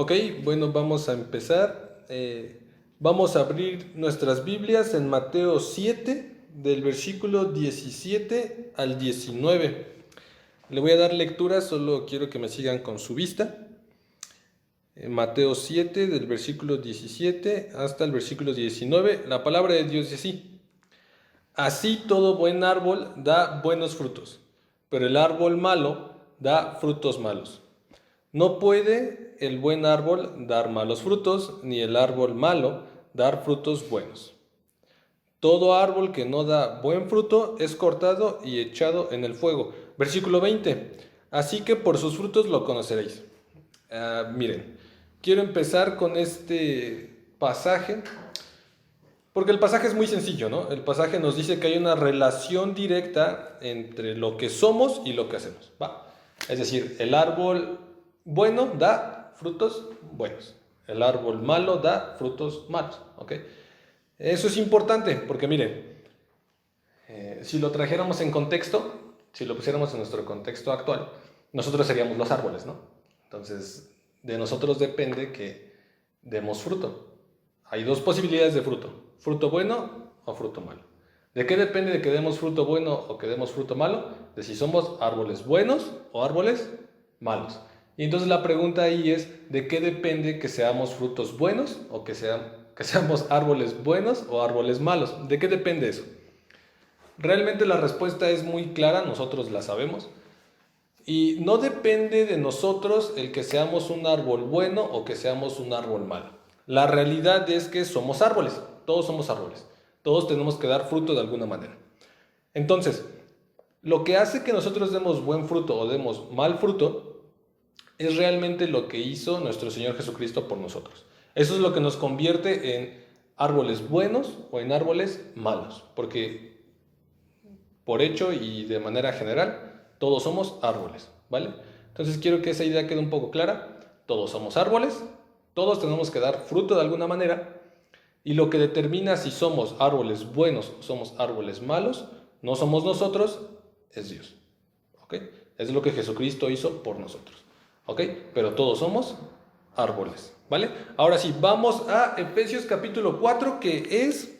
Ok, bueno, vamos a empezar. Vamos a abrir nuestras Biblias en Mateo 7, del versículo 17 al 19. Le voy a dar lectura, solo quiero que me sigan con su vista. Mateo 7, del versículo 17 hasta el versículo 19. La palabra de Dios dice así: Así todo buen árbol da buenos frutos, pero el árbol malo da frutos malos. No puede el buen árbol dar malos frutos, ni el árbol malo dar frutos buenos. Todo árbol que no da buen fruto es cortado y echado en el fuego. Versículo 20. Así que por sus frutos lo conoceréis. Miren, quiero empezar con este pasaje, porque el pasaje es muy sencillo, ¿no? El pasaje nos dice que hay una relación directa entre lo que somos y lo que hacemos, ¿va? Es decir, el árbol bueno da frutos buenos. El árbol malo da frutos malos, ¿ok? Eso es importante porque, miren, si lo trajéramos en contexto, si lo pusiéramos en nuestro contexto actual, nosotros seríamos los árboles, ¿no? Entonces, de nosotros depende que demos fruto. Hay dos posibilidades de fruto: fruto bueno o fruto malo. ¿De qué depende de que demos fruto bueno o que demos fruto malo? De si somos árboles buenos o árboles malos. Y entonces la pregunta ahí es: ¿de qué depende que seamos frutos buenos o que seamos árboles buenos o árboles malos? ¿De qué depende eso? Realmente la respuesta es muy clara, nosotros la sabemos. Y no depende de nosotros el que seamos un árbol bueno o que seamos un árbol malo. La realidad es que somos árboles, todos somos árboles. Todos tenemos que dar fruto de alguna manera. Entonces, lo que hace que nosotros demos buen fruto o demos mal fruto es realmente lo que hizo nuestro Señor Jesucristo por nosotros. Eso es lo que nos convierte en árboles buenos o en árboles malos, porque por hecho y de manera general, todos somos árboles, ¿vale? Entonces quiero que esa idea quede un poco clara. Todos somos árboles, todos tenemos que dar fruto de alguna manera, y lo que determina si somos árboles buenos o somos árboles malos, no somos nosotros, es Dios, ¿ok? Es lo que Jesucristo hizo por nosotros, ¿ok? Pero todos somos árboles, ¿vale? Ahora sí, vamos a Efesios capítulo 4, que es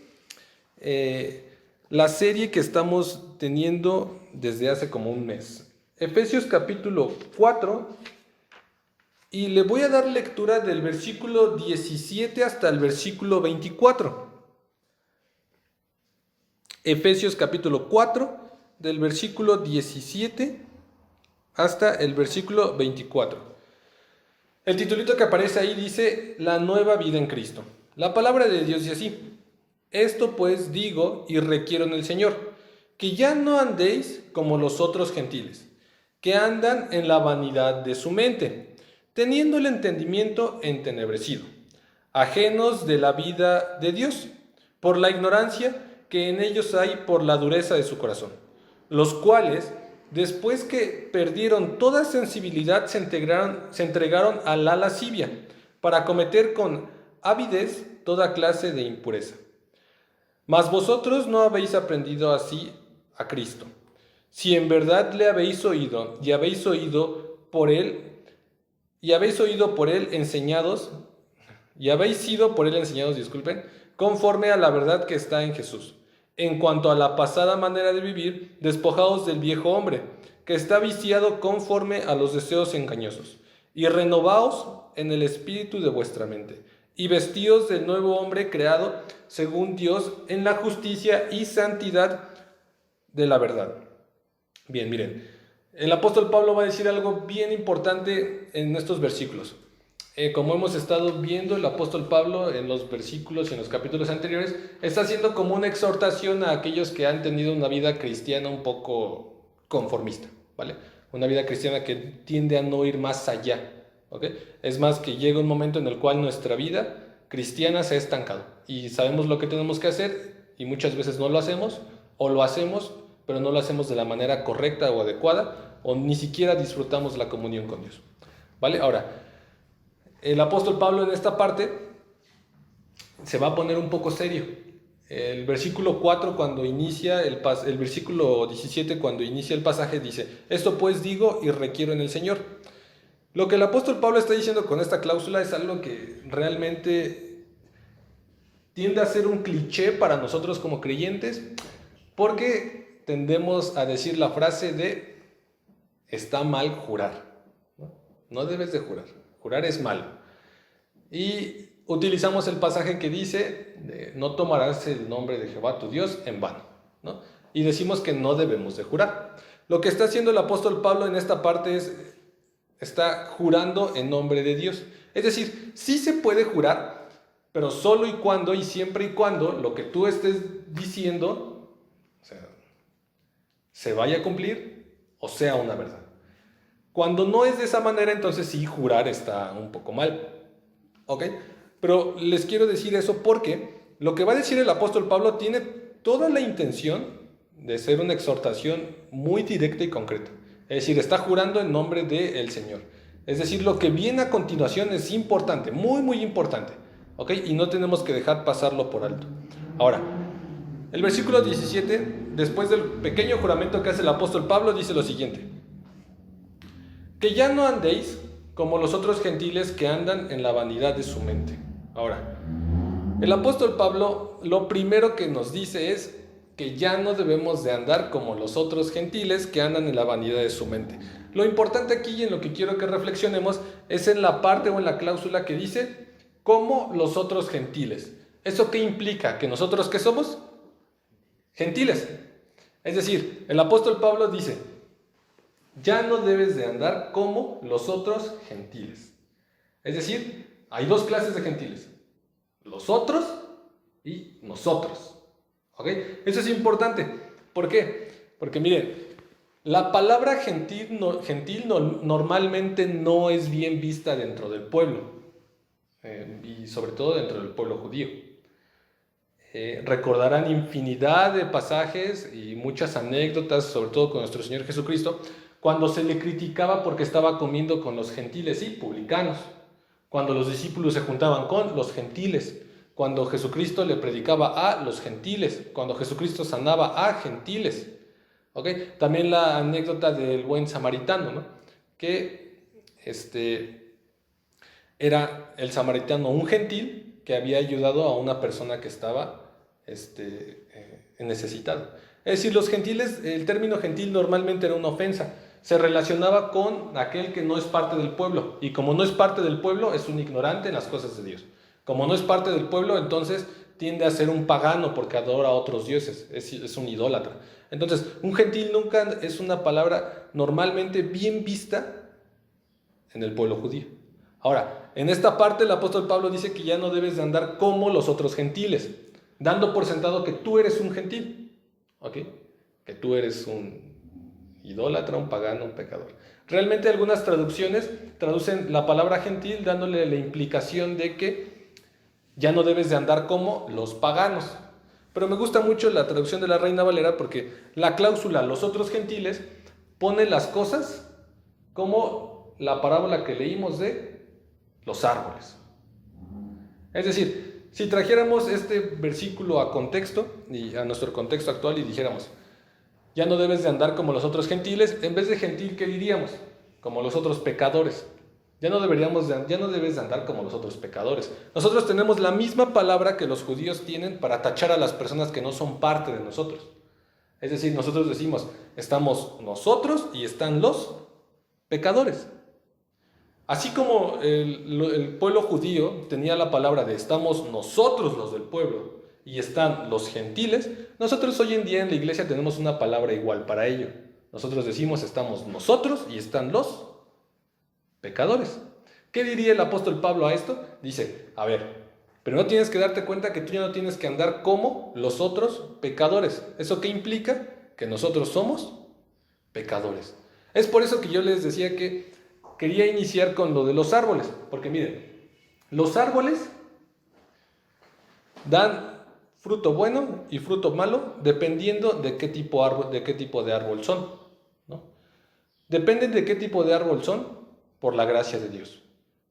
la serie que estamos teniendo desde hace como un mes. Efesios capítulo 4, y le voy a dar lectura del versículo 17 hasta el versículo 24. Efesios capítulo 4, del versículo 17 hasta el versículo 24. El titulito que aparece ahí dice: La nueva vida en Cristo. La palabra de Dios dice así: Esto pues digo y requiero en el Señor, que ya no andéis como los otros gentiles, que andan en la vanidad de su mente, teniendo el entendimiento entenebrecido, ajenos de la vida de Dios, por la ignorancia que en ellos hay por la dureza de su corazón, los cuales, después que perdieron toda sensibilidad, se entregaron a la lascivia, para cometer con avidez toda clase de impureza. Mas vosotros no habéis aprendido así a Cristo, si en verdad le habéis oído y habéis oído por él enseñados, y habéis sido por él enseñados, disculpen, conforme a la verdad que está en Jesús. En cuanto a la pasada manera de vivir, despojaos del viejo hombre, que está viciado conforme a los deseos engañosos, y renovaos en el espíritu de vuestra mente, y vestíos del nuevo hombre creado según Dios en la justicia y santidad de la verdad. Bien, miren, el apóstol Pablo va a decir algo bien importante en estos versículos. Como hemos estado viendo, el apóstol Pablo en los versículos y en los capítulos anteriores está haciendo como una exhortación a aquellos que han tenido una vida cristiana un poco conformista, ¿vale? Una vida cristiana que tiende a no ir más allá, ¿ok? Es más, que llega un momento en el cual nuestra vida cristiana se ha estancado y sabemos lo que tenemos que hacer y muchas veces no lo hacemos, o lo hacemos pero no lo hacemos de la manera correcta o adecuada, o ni siquiera disfrutamos la comunión con Dios, ¿vale? Ahora, el apóstol Pablo en esta parte se va a poner un poco serio. El versículo 4 cuando inicia, el versículo 17 cuando inicia el pasaje dice: Esto pues digo y requiero en el Señor. Lo que el apóstol Pablo está diciendo con esta cláusula es algo que realmente tiende a ser un cliché para nosotros como creyentes, porque tendemos a decir la frase de está mal jurar. No debes de jurar. Jurar es malo. Y utilizamos el pasaje que dice, no tomarás el nombre de Jehová tu Dios en vano, ¿no? Y decimos que no debemos de jurar. Lo que está haciendo el apóstol Pablo en esta parte es, está jurando en nombre de Dios. Es decir, sí se puede jurar, pero solo y cuando y siempre y cuando lo que tú estés diciendo, o sea, se vaya a cumplir o sea una verdad. Cuando no es de esa manera, entonces sí, jurar está un poco mal. ¿Ok? Pero les quiero decir eso porque lo que va a decir el apóstol Pablo tiene toda la intención de ser una exhortación muy directa y concreta. Es decir, está jurando en nombre del Señor. Es decir, lo que viene a continuación es importante, muy, muy importante. ¿Ok? Y no tenemos que dejar pasarlo por alto. Ahora, el versículo 17, después del pequeño juramento que hace el apóstol Pablo, dice lo siguiente: que ya no andéis como los otros gentiles que andan en la vanidad de su mente. Ahora, el apóstol Pablo lo primero que nos dice es que ya no debemos de andar como los otros gentiles que andan en la vanidad de su mente. Lo importante aquí y en lo que quiero que reflexionemos es en la parte o en la cláusula que dice como los otros gentiles. ¿Eso qué implica? ¿Que nosotros qué somos? Gentiles. Es decir, el apóstol Pablo dice, ya no debes de andar como los otros gentiles. Es decir, hay dos clases de gentiles: los otros y nosotros. ¿Ok? Eso es importante. ¿Por qué? Porque miren, la palabra gentil normalmente no es bien vista dentro del pueblo, y sobre todo dentro del pueblo judío. Recordarán infinidad de pasajes y muchas anécdotas, sobre todo con nuestro Señor Jesucristo, cuando se le criticaba porque estaba comiendo con los gentiles y publicanos, cuando los discípulos se juntaban con los gentiles, cuando Jesucristo le predicaba a los gentiles, cuando Jesucristo sanaba a gentiles. ¿Okay? También la anécdota del buen samaritano, ¿no? Que era el samaritano un gentil que había ayudado a una persona que estaba necesitada. Es decir, los gentiles, el término gentil normalmente era una ofensa. Se relacionaba con aquel que no es parte del pueblo. Y como no es parte del pueblo, es un ignorante en las cosas de Dios. Como no es parte del pueblo, entonces tiende a ser un pagano porque adora a otros dioses. Es un idólatra. Entonces, un gentil nunca es una palabra normalmente bien vista en el pueblo judío. Ahora, en esta parte el apóstol Pablo dice que ya no debes de andar como los otros gentiles, dando por sentado que tú eres un gentil, ¿ok? Que tú eres un idólatra, un pagano, un pecador. Realmente algunas traducciones traducen la palabra gentil dándole la implicación de que ya no debes de andar como los paganos. Pero me gusta mucho la traducción de la Reina Valera porque la cláusula los otros gentiles pone las cosas como la parábola que leímos de los árboles. Es decir, si trajéramos este versículo a contexto y a nuestro contexto actual y dijéramos, ya no debes de andar como los otros gentiles, en vez de gentil, ¿qué diríamos? Como los otros pecadores. Ya no debes de andar como los otros pecadores. Nosotros tenemos la misma palabra que los judíos tienen para tachar a las personas que no son parte de nosotros. Es decir, nosotros decimos, estamos nosotros y están los pecadores. Así como el pueblo judío tenía la palabra de estamos nosotros los del pueblo y están los gentiles, nosotros hoy en día en la iglesia tenemos una palabra igual para ello. Nosotros decimos estamos nosotros y están los pecadores. ¿Qué diría el apóstol Pablo a esto? Dice, a ver, pero no tienes que darte cuenta que tú ya no tienes que andar como los otros pecadores. ¿Eso qué implica? Que nosotros somos pecadores. Es por eso que yo les decía que quería iniciar con lo de los árboles, porque miren, los árboles dan fruto bueno y fruto malo dependiendo de qué tipo de árbol son, ¿no? Dependen de qué tipo de árbol son por la gracia de Dios,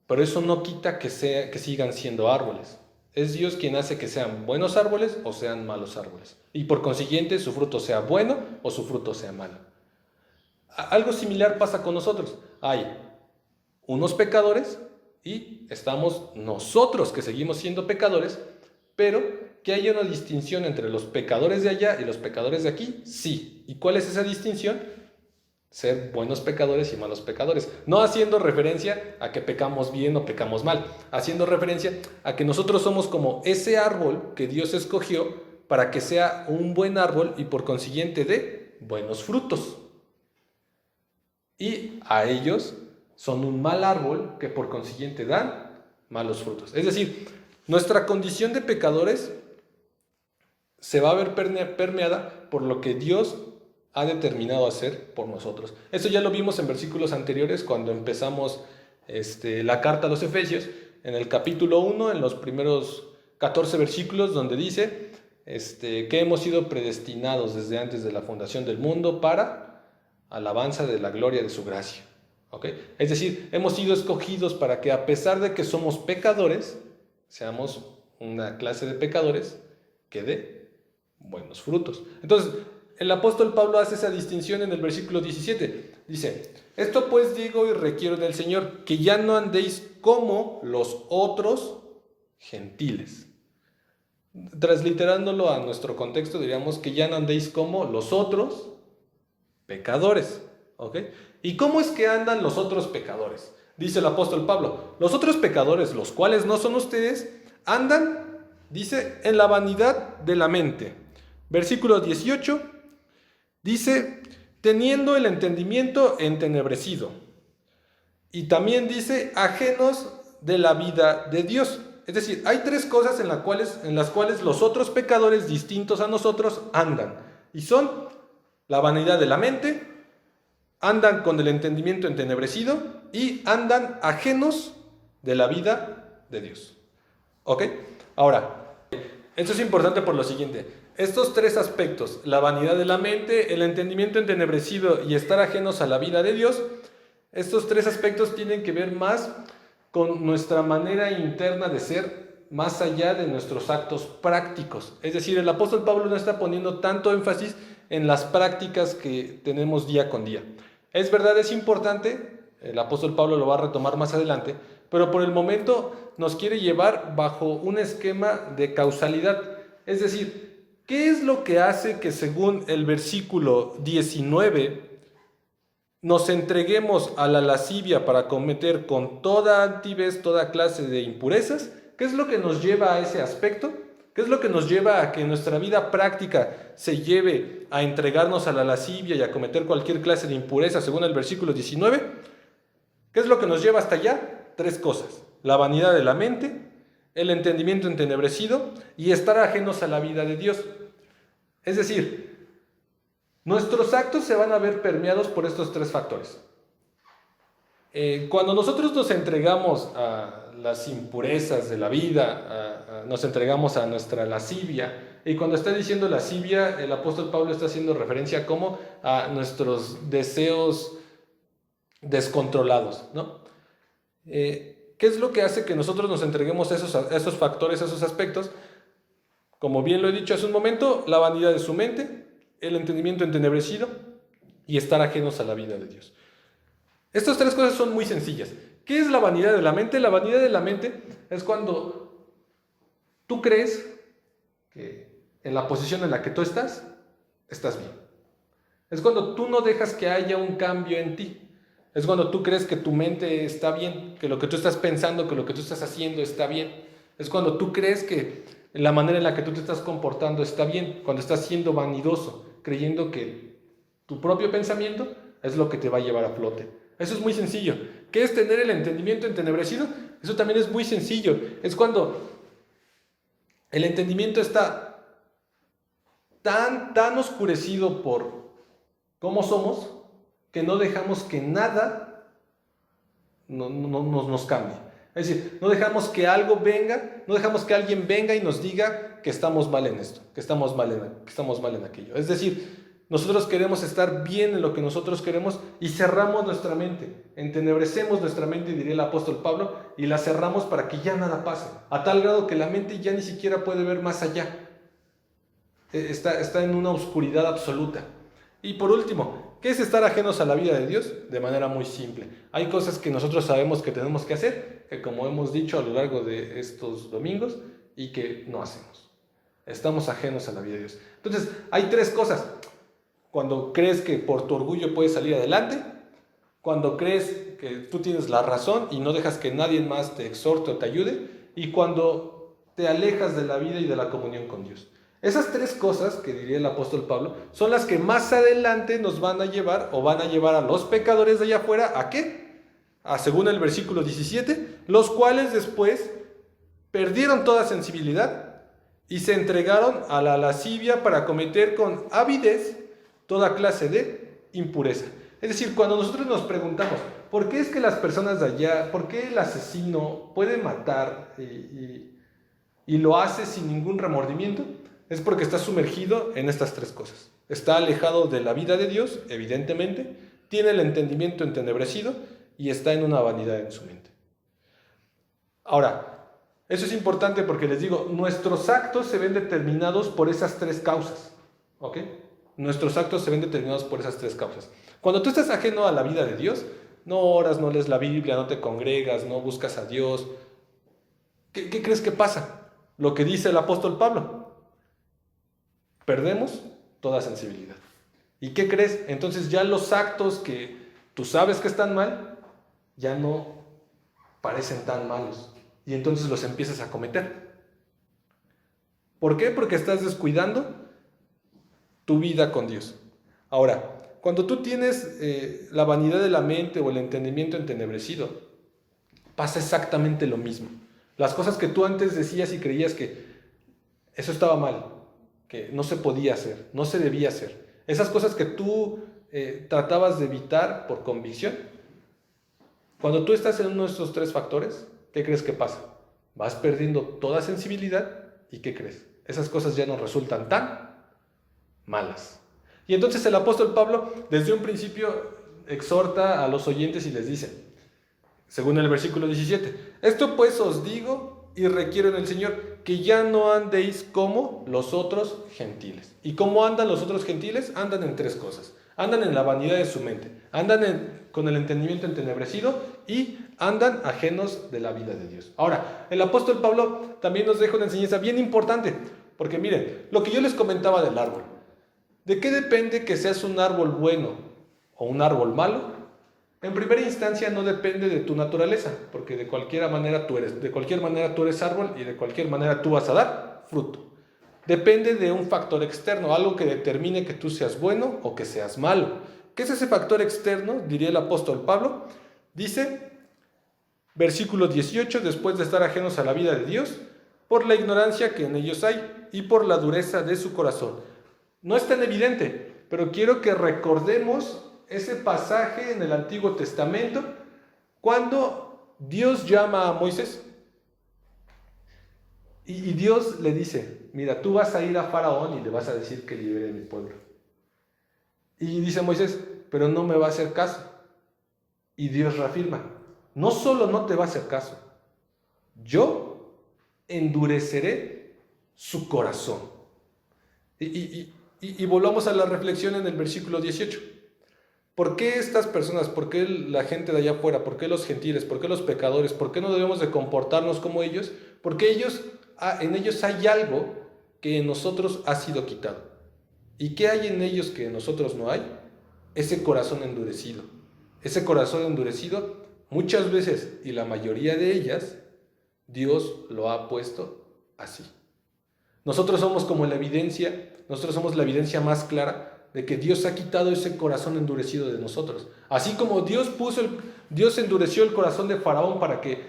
pero eso no quita que sigan siendo árboles. Es Dios quien hace que sean buenos árboles o sean malos árboles, y por consiguiente su fruto sea bueno o su fruto sea malo. Algo similar pasa con nosotros. Hay unos pecadores y estamos nosotros que seguimos siendo pecadores, pero que haya una distinción entre los pecadores de allá y los pecadores de aquí, sí. ¿Y cuál es esa distinción? Ser buenos pecadores y malos pecadores. No haciendo referencia a que pecamos bien o pecamos mal, haciendo referencia a que nosotros somos como ese árbol que Dios escogió para que sea un buen árbol y por consiguiente dé buenos frutos. Y a ellos son un mal árbol que por consiguiente dan malos frutos. Es decir, nuestra condición de pecadores se va a ver permeada por lo que Dios ha determinado hacer por nosotros. Eso ya lo vimos en versículos anteriores cuando empezamos la carta a los Efesios, en el capítulo 1, en los primeros 14 versículos, donde dice que hemos sido predestinados desde antes de la fundación del mundo para alabanza de la gloria de su gracia. ¿Okay? Es decir, hemos sido escogidos para que a pesar de que somos pecadores, seamos una clase de pecadores que dé buenos frutos. Entonces, el apóstol Pablo hace esa distinción en el versículo 17. Dice, esto pues digo y requiero en el Señor, que ya no andéis como los otros gentiles. Transliterándolo a nuestro contexto, diríamos que ya no andéis como los otros pecadores. ¿Ok? ¿Y cómo es que andan los otros pecadores? Dice el apóstol Pablo, los otros pecadores, los cuales no son ustedes, andan, dice, en la vanidad de la mente. Versículo 18, dice, teniendo el entendimiento entenebrecido. Y también dice, ajenos de la vida de Dios. Es decir, hay tres cosas en las cuales los otros pecadores distintos a nosotros andan. Y son la vanidad de la mente, andan con el entendimiento entenebrecido y andan ajenos de la vida de Dios. ¿Ok? Ahora, esto es importante por lo siguiente. Estos tres aspectos, la vanidad de la mente, el entendimiento entenebrecido y estar ajenos a la vida de Dios, estos tres aspectos tienen que ver más con nuestra manera interna de ser, más allá de nuestros actos prácticos. Es decir, el apóstol Pablo no está poniendo tanto énfasis en las prácticas que tenemos día con día. Es verdad, es importante, el apóstol Pablo lo va a retomar más adelante, pero por el momento nos quiere llevar bajo un esquema de causalidad. Es decir, ¿qué es lo que hace que según el versículo 19 nos entreguemos a la lascivia para cometer con toda altivez toda clase de impurezas? ¿Qué es lo que nos lleva a ese aspecto? ¿Qué es lo que nos lleva a que nuestra vida práctica se lleve a entregarnos a la lascivia y a cometer cualquier clase de impureza según el versículo 19? ¿Qué es lo que nos lleva hasta allá? Tres cosas: la vanidad de la mente, el entendimiento entenebrecido y estar ajenos a la vida de Dios. Es decir, nuestros actos se van a ver permeados por estos tres factores. Cuando nosotros nos entregamos a las impurezas de la vida, nos entregamos a nuestra lascivia, y cuando está diciendo lascivia, el apóstol Pablo está haciendo referencia como a nuestros deseos descontrolados, ¿no? ¿Qué es lo que hace que nosotros nos entreguemos a esos factores, a esos aspectos? Como bien lo he dicho hace un momento, la vanidad de su mente, el entendimiento entenebrecido y estar ajenos a la vida de Dios. Estas tres cosas son muy sencillas. ¿Qué es la vanidad de la mente? La vanidad de la mente es cuando tú crees que en la posición en la que tú estás bien. Es cuando tú no dejas que haya un cambio en ti. Es cuando tú crees que tu mente está bien, que lo que tú estás pensando, que lo que tú estás haciendo está bien. Es cuando tú crees que la manera en la que tú te estás comportando está bien, cuando estás siendo vanidoso, creyendo que tu propio pensamiento es lo que te va a llevar a flote. Eso es muy sencillo. ¿Qué es tener el entendimiento entenebrecido? Eso también es muy sencillo. Es cuando el entendimiento está tan oscurecido por cómo somos, que no dejamos que nada nos cambie. Es decir, no dejamos que algo venga, no dejamos que alguien venga y nos diga que estamos mal en esto, que estamos mal en aquello. Es decir, nosotros queremos estar bien en lo que nosotros queremos y cerramos nuestra mente, entenebrecemos nuestra mente, diría el apóstol Pablo, y la cerramos para que ya nada pase, a tal grado que la mente ya ni siquiera puede ver más allá. Está en una oscuridad absoluta. Y por último, ¿Qué es estar ajenos a la vida de Dios? De manera muy simple. Hay cosas que nosotros sabemos que tenemos que hacer, que como hemos dicho a lo largo de estos domingos, y que no hacemos. Estamos ajenos a la vida de Dios. Entonces, hay tres cosas. Cuando crees que por tu orgullo puedes salir adelante, cuando crees que tú tienes la razón y no dejas que nadie más te exhorte o te ayude, y cuando te alejas de la vida y de la comunión con Dios. Esas tres cosas, que diría el apóstol Pablo, son las que más adelante nos van a llevar o van a llevar a los pecadores de allá afuera, ¿a qué? Según el versículo 17, los cuales después perdieron toda sensibilidad y se entregaron a la lascivia para cometer con avidez toda clase de impureza. Es decir, cuando nosotros nos preguntamos, ¿por qué es que las personas de allá, por qué el asesino puede matar y lo hace sin ningún remordimiento? Es porque está sumergido en estas tres cosas. Está alejado de la vida de Dios, evidentemente, tiene el entendimiento entenebrecido y está en una vanidad en su mente. Ahora, eso es importante porque les digo, nuestros actos se ven determinados por esas tres causas, ¿ok? Nuestros actos se ven determinados por esas tres causas. Cuando tú estás ajeno a la vida de Dios, no oras, no lees la Biblia, no te congregas, no buscas a Dios, ¿qué crees que pasa? Lo que dice el apóstol Pablo. Perdemos toda sensibilidad. ¿Y qué crees? Entonces ya los actos que tú sabes que están mal, ya no parecen tan malos. Y entonces los empiezas a cometer. ¿Por qué? Porque estás descuidando tu vida con Dios. Ahora, cuando tú tienes la vanidad de la mente o el entendimiento entenebrecido, pasa exactamente lo mismo. Las cosas que tú antes decías y creías que eso estaba mal, que no se podía hacer, no se debía hacer. Esas cosas que tú tratabas de evitar por convicción. Cuando tú estás en uno de estos tres factores, ¿qué crees que pasa? Vas perdiendo toda sensibilidad y ¿qué crees? Esas cosas ya no resultan tan malas. Y entonces el apóstol Pablo desde un principio exhorta a los oyentes y les dice, según el versículo 17, esto pues os digo y requiero en el Señor, que ya no andéis como los otros gentiles. ¿Y cómo andan los otros gentiles? Andan en tres cosas. Andan en la vanidad de su mente, andan con el entendimiento entenebrecido y andan ajenos de la vida de Dios. Ahora, el apóstol Pablo también nos deja una enseñanza bien importante, porque miren, lo que yo les comentaba del árbol, ¿de qué depende que seas un árbol bueno o un árbol malo? En primera instancia no depende de tu naturaleza, porque de cualquier manera tú eres árbol y de cualquier manera tú vas a dar fruto. Depende de un factor externo, algo que determine que tú seas bueno o que seas malo. ¿Qué es ese factor externo? Diría el apóstol Pablo. Dice, versículo 18, después de estar ajenos a la vida de Dios, por la ignorancia que en ellos hay y por la dureza de su corazón. No es tan evidente, pero quiero que recordemos ese pasaje en el Antiguo Testamento cuando Dios llama a Moisés y Dios le dice, mira, tú vas a ir a Faraón y le vas a decir que libere a mi pueblo. Y dice Moisés, pero no me va a hacer caso. Y Dios reafirma, no solo no te va a hacer caso, yo endureceré su corazón. Y volvamos a la reflexión en el versículo 18. ¿Por qué estas personas, por qué la gente de allá afuera, por qué los gentiles, por qué los pecadores, por qué no debemos de comportarnos como ellos? Porque en ellos hay algo que en nosotros ha sido quitado. ¿Y qué hay en ellos que en nosotros no hay? Ese corazón endurecido. Ese corazón endurecido, muchas veces, y la mayoría de ellas, Dios lo ha puesto así. Nosotros somos como la evidencia, nosotros somos la evidencia más clara de que Dios ha quitado ese corazón endurecido de nosotros. Así como Dios endureció el corazón de Faraón para que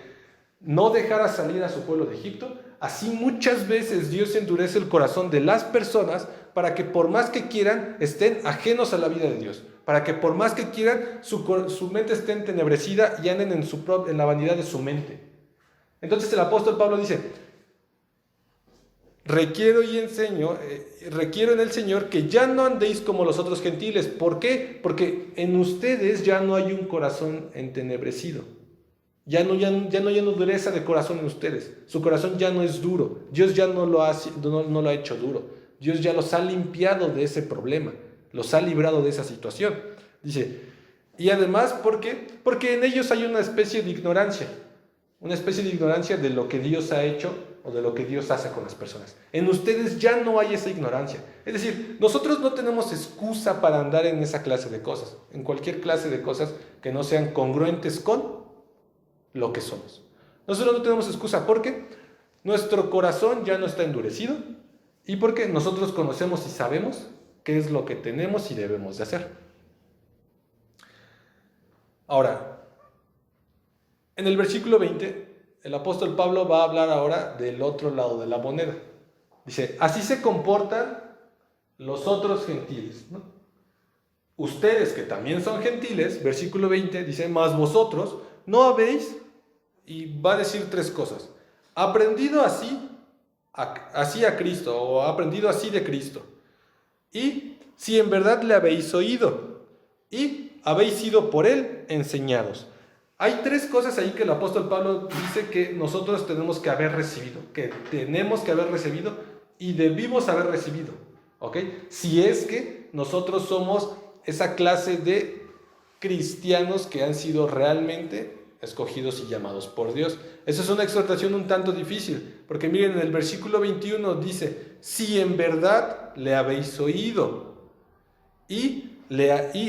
no dejara salir a su pueblo de Egipto, así muchas veces Dios endurece el corazón de las personas para que por más que quieran estén ajenos a la vida de Dios, para que por más que quieran su mente esté entenebrecida y anden en la vanidad de su mente. Entonces el apóstol Pablo dice, requiero en el Señor que ya no andéis como los otros gentiles. ¿Por qué? Porque en ustedes ya no hay un corazón entenebrecido. Ya no hay una dureza de corazón en ustedes. Su corazón ya no es duro. Dios ya no lo ha hecho duro. Dios ya los ha limpiado de ese problema. Los ha librado de esa situación. Dice, y además, ¿por qué? Porque en ellos hay una especie de ignorancia de lo que Dios ha hecho o de lo que Dios hace con las personas. En ustedes ya no hay esa ignorancia. Es decir, nosotros no tenemos excusa para andar en esa clase de cosas, en cualquier clase de cosas que no sean congruentes con lo que somos. Nosotros no tenemos excusa porque nuestro corazón ya no está endurecido y porque nosotros conocemos y sabemos qué es lo que tenemos y debemos de hacer. Ahora, en el versículo 20, el apóstol Pablo va a hablar ahora del otro lado de la moneda. Dice, así se comportan los otros gentiles, ¿no? Ustedes que también son gentiles, versículo 20, dice, mas vosotros no habéis, y va a decir tres cosas, aprendido así a Cristo, o aprendido así de Cristo, y si en verdad le habéis oído, y habéis sido por él enseñados. Hay tres cosas ahí que el apóstol Pablo dice que nosotros tenemos que haber recibido, y debimos haber recibido, ¿ok? Si es que nosotros somos esa clase de cristianos que han sido realmente escogidos y llamados por Dios. Esa es una exhortación un tanto difícil, porque miren, en el versículo 21 dice, si en verdad le habéis oído y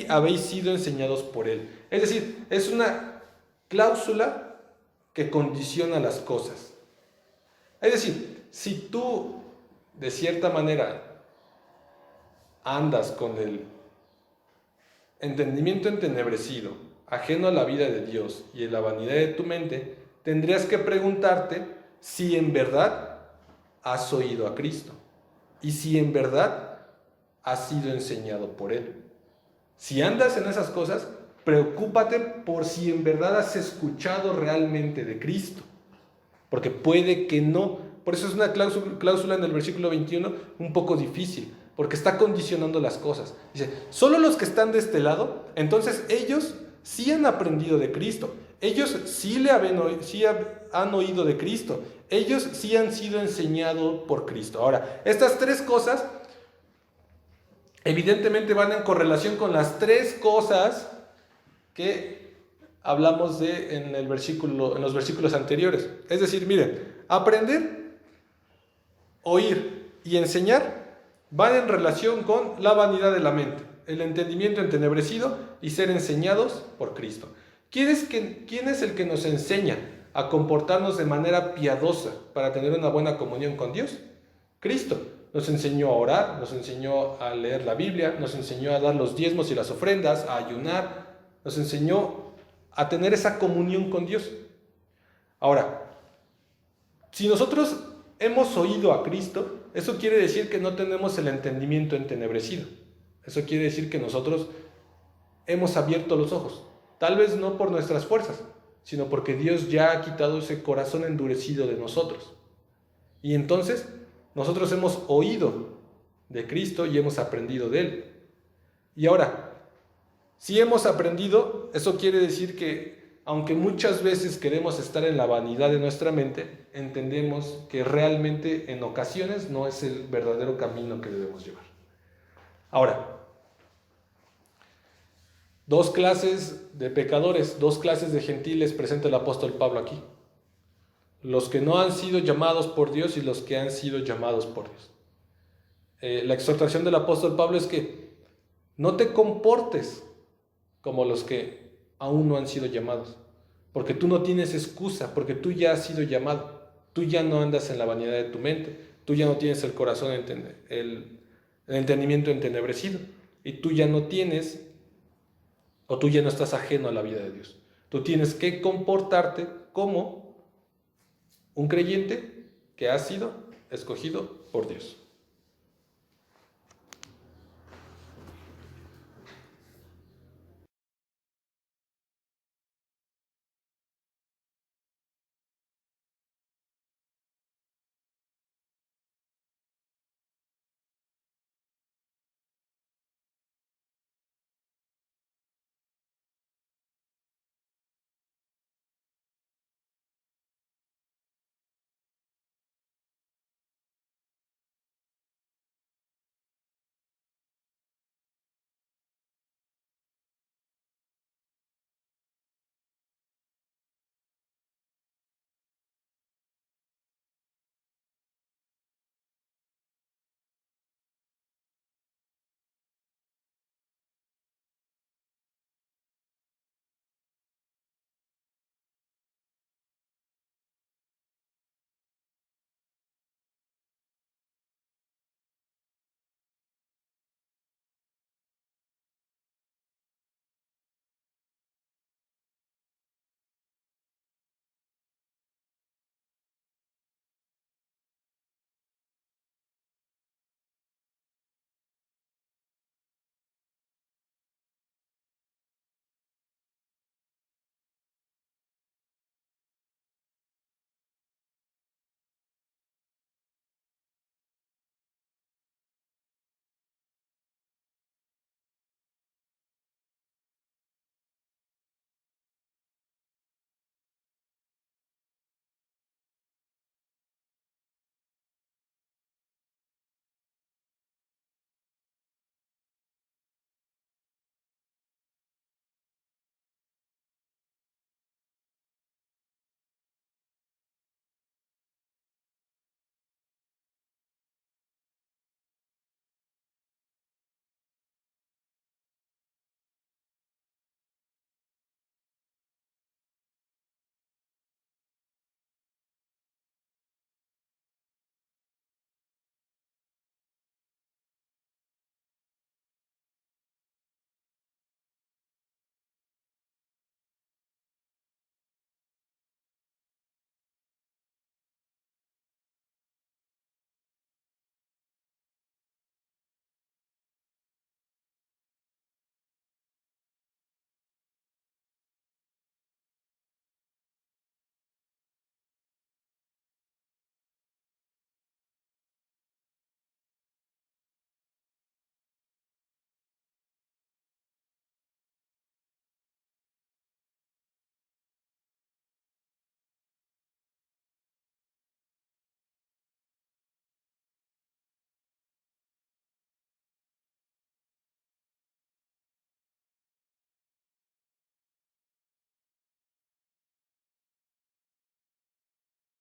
habéis sido enseñados por él. Es decir, es una cláusula que condiciona las cosas. Es decir, si tú de cierta manera andas con el entendimiento entenebrecido, ajeno a la vida de Dios y en la vanidad de tu mente, tendrías que preguntarte si en verdad has oído a Cristo y si en verdad has sido enseñado por Él. Si andas en esas cosas, preocúpate por si en verdad has escuchado realmente de Cristo, porque puede que no. Por eso es una cláusula en el versículo 21 un poco difícil, porque está condicionando las cosas. Dice, solo los que están de este lado, entonces ellos sí han aprendido de Cristo, ellos sí han oído de Cristo, ellos sí han sido enseñados por Cristo. Ahora, estas tres cosas evidentemente van en correlación con las tres cosas que hablamos en los versículos anteriores. Es decir, miren, aprender, oír y enseñar van en relación con la vanidad de la mente, el entendimiento entenebrecido y ser enseñados por Cristo. ¿Quién es el que nos enseña a comportarnos de manera piadosa para tener una buena comunión con Dios? Cristo. Nos enseñó a orar, nos enseñó a leer la Biblia, nos enseñó a dar los diezmos y las ofrendas, a ayunar, nos enseñó a tener esa comunión con Dios. Ahora, si nosotros hemos oído a Cristo, eso quiere decir que no tenemos el entendimiento entenebrecido. Eso quiere decir que nosotros hemos abierto los ojos. Tal vez no por nuestras fuerzas, sino porque Dios ya ha quitado ese corazón endurecido de nosotros. Y entonces nosotros hemos oído de Cristo y hemos aprendido de Él. Y ahora, si hemos aprendido, eso quiere decir que aunque muchas veces queremos estar en la vanidad de nuestra mente, entendemos que realmente en ocasiones no es el verdadero camino que debemos llevar. Ahora, dos clases de pecadores, dos clases de gentiles presenta el apóstol Pablo aquí. Los que no han sido llamados por Dios y los que han sido llamados por Dios. La exhortación del apóstol Pablo es que no te comportes como los que aún no han sido llamados, porque tú no tienes excusa, porque tú ya has sido llamado, tú ya no andas en la vanidad de tu mente, tú ya no tienes el corazón, el entendimiento entenebrecido, y tú ya no tienes, o tú ya no estás ajeno a la vida de Dios. Tú tienes que comportarte como un creyente que ha sido escogido por Dios.